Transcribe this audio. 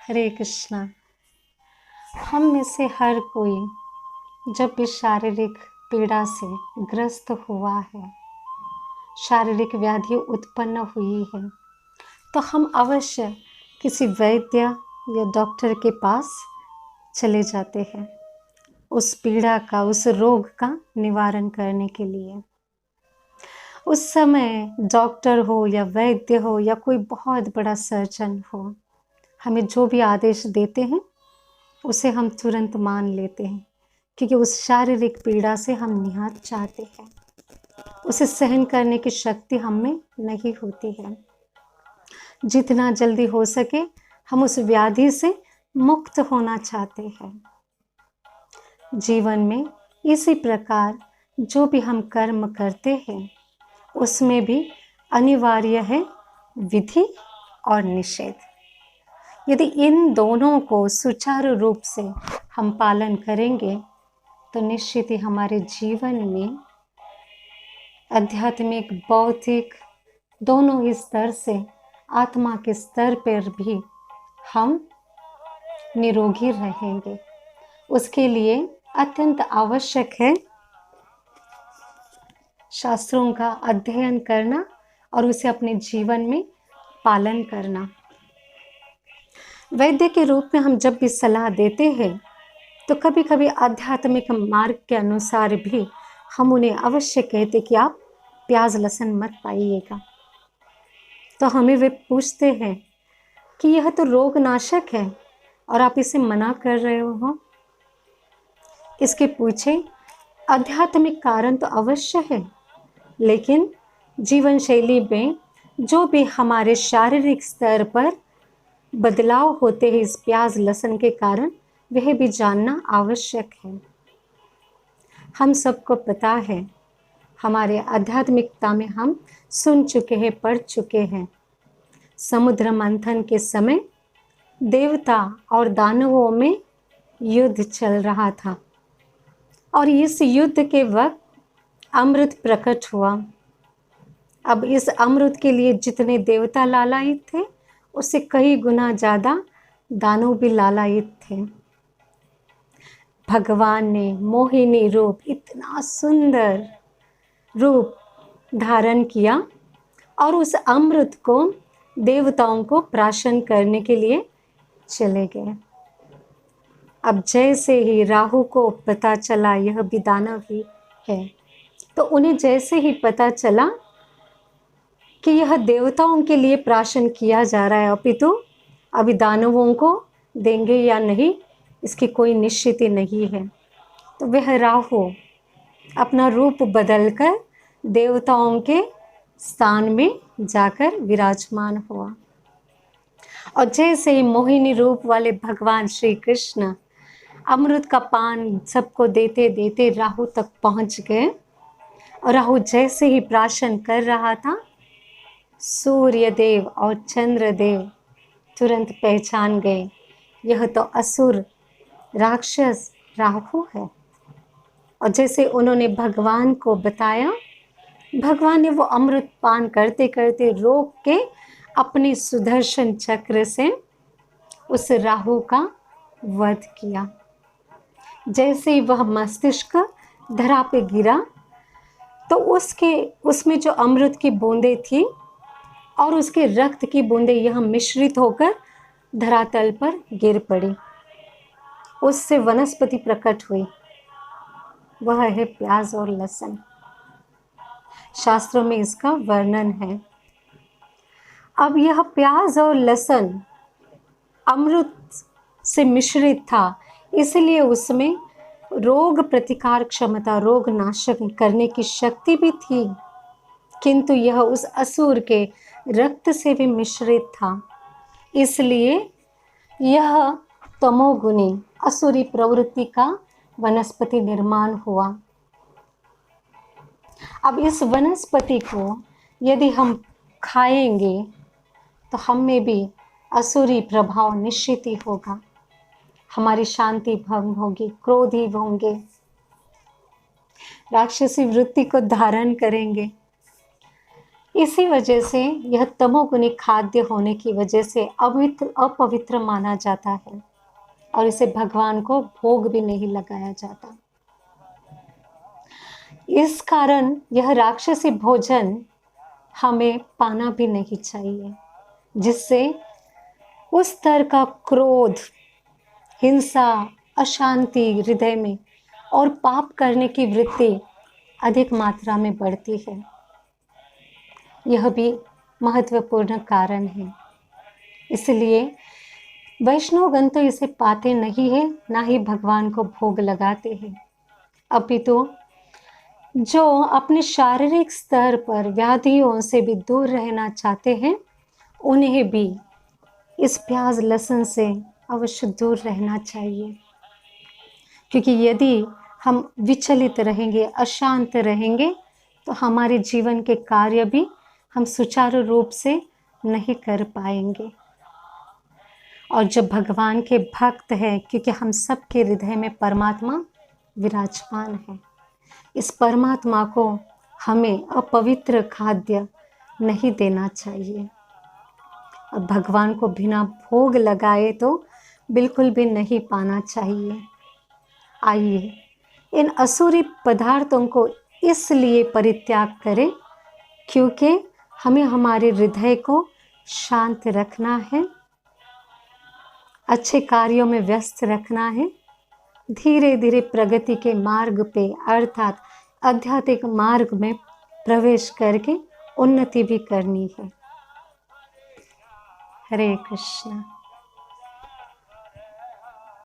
हरे कृष्णा। हम में से हर कोई जब भी शारीरिक पीड़ा से ग्रस्त हुआ है, शारीरिक व्याधि उत्पन्न हुई है, तो हम अवश्य किसी वैद्य या डॉक्टर के पास चले जाते हैं उस पीड़ा का, उस रोग का निवारण करने के लिए। उस समय डॉक्टर हो या वैद्य हो या कोई बहुत बड़ा सर्जन हो, हमें जो भी आदेश देते हैं उसे हम तुरंत मान लेते हैं, क्योंकि उस शारीरिक पीड़ा से हम निहात चाहते हैं। उसे सहन करने की शक्ति हम में नहीं होती है। जितना जल्दी हो सके हम उस व्याधि से मुक्त होना चाहते हैं। जीवन में इसी प्रकार जो भी हम कर्म करते हैं उसमें भी अनिवार्य है विधि और निषेध। यदि इन दोनों को सुचारू रूप से हम पालन करेंगे तो निश्चित ही हमारे जीवन में आध्यात्मिक, भौतिक दोनों ही स्तर से, आत्मा के स्तर पर भी हम निरोगी रहेंगे। उसके लिए अत्यंत आवश्यक है शास्त्रों का अध्ययन करना और उसे अपने जीवन में पालन करना। वैद्य के रूप में हम जब भी सलाह देते हैं तो कभी कभी आध्यात्मिक मार्ग के अनुसार भी हम उन्हें अवश्य कहते कि आप प्याज लहसुन मत खाइएगा। तो हमें वे पूछते हैं कि यह तो रोग नाशक है और आप इसे मना कर रहे हो। इसके पीछे आध्यात्मिक कारण तो अवश्य है, लेकिन जीवन शैली में जो भी हमारे शारीरिक स्तर पर बदलाव होते हैं इस प्याज लहसुन के कारण, वह भी जानना आवश्यक है। हम सबको पता है, हमारे आध्यात्मिकता में हम सुन चुके हैं, पढ़ चुके हैं। समुद्र मंथन के समय देवता और दानवों में युद्ध चल रहा था और इस युद्ध के वक्त अमृत प्रकट हुआ। अब इस अमृत के लिए जितने देवता लालायित थे उससे कई गुना ज़्यादा दानव भी लालायित थे। भगवान ने मोहिनी रूप, इतना सुंदर रूप धारण किया और उस अमृत को देवताओं को प्राशन करने के लिए चले गए। अब जैसे ही राहु को पता चला यह भी दानव ही है, तो उन्हें जैसे ही पता चला कि यह देवताओं के लिए प्राशन किया जा रहा है, अपितु अभी दानवों को देंगे या नहीं इसकी कोई निश्चित नहीं है, तो वह राहु अपना रूप बदलकर देवताओं के स्थान में जाकर विराजमान हुआ। और जैसे ही मोहिनी रूप वाले भगवान श्री कृष्ण अमृत का पान सबको देते देते राहु तक पहुंच गए और राहु जैसे ही प्राशन कर रहा था, सूर्य देव और चंद्र देव तुरंत पहचान गए यह तो असुर राक्षस राहु है। और जैसे उन्होंने भगवान को बताया, भगवान ने वो अमृत पान करते करते रोक के अपने सुदर्शन चक्र से उस राहु का वध किया। जैसे ही वह मस्तिष्क धरा पे गिरा तो उसमें जो अमृत की बूंदें थी और उसके रक्त की बूंदें यह मिश्रित होकर धरातल पर गिर पड़ी। उससे वनस्पति प्रकट हुई, वह है प्याज और लहसुन। शास्त्रों में इसका वर्णन है। अब यह प्याज और लहसुन अमृत से मिश्रित था, इसलिए उसमें रोग प्रतिकार क्षमता, रोग नाशक करने की शक्ति भी थी, किंतु यह उस असुर के रक्त से भी मिश्रित था, इसलिए यह तमोगुणी असुरी प्रवृत्ति का वनस्पति निर्माण हुआ। अब इस वनस्पति को यदि हम खाएंगे तो हम में भी असुरी प्रभाव निश्चित ही होगा। हमारी शांति भंग होगी, क्रोधी होंगे, राक्षसी वृत्ति को धारण करेंगे। इसी वजह से यह तमोगुणी खाद्य होने की वजह से अपवित्र माना जाता है और इसे भगवान को भोग भी नहीं लगाया जाता। इस कारण यह राक्षसी भोजन हमें पाना भी नहीं चाहिए, जिससे उस तरह का क्रोध, हिंसा, अशांति हृदय में और पाप करने की वृत्ति अधिक मात्रा में बढ़ती है। यह भी महत्वपूर्ण कारण है। इसलिए वैष्णवगण तो इसे पाते नहीं है, ना ही भगवान को भोग लगाते हैं। अपितु जो अपने शारीरिक स्तर पर व्याधियों से भी दूर रहना चाहते हैं, उन्हें भी इस प्याज लहसुन से अवश्य दूर रहना चाहिए, क्योंकि यदि हम विचलित रहेंगे, अशांत रहेंगे, तो हमारे जीवन के कार्य भी हम सुचारू रूप से नहीं कर पाएंगे। और जब भगवान के भक्त हैं, क्योंकि हम सबके हृदय में परमात्मा विराजमान है, इस परमात्मा को हमें अपवित्र खाद्य नहीं देना चाहिए। और भगवान को बिना भोग लगाए तो बिल्कुल भी नहीं पाना चाहिए। आइए इन असुरी पदार्थों को इसलिए परित्याग करें क्योंकि हमें हमारे हृदय को शांत रखना है, अच्छे कार्यों में व्यस्त रखना है, धीरे धीरे प्रगति के मार्ग पे अर्थात आध्यात्मिक मार्ग में प्रवेश करके उन्नति भी करनी है। हरे कृष्ण।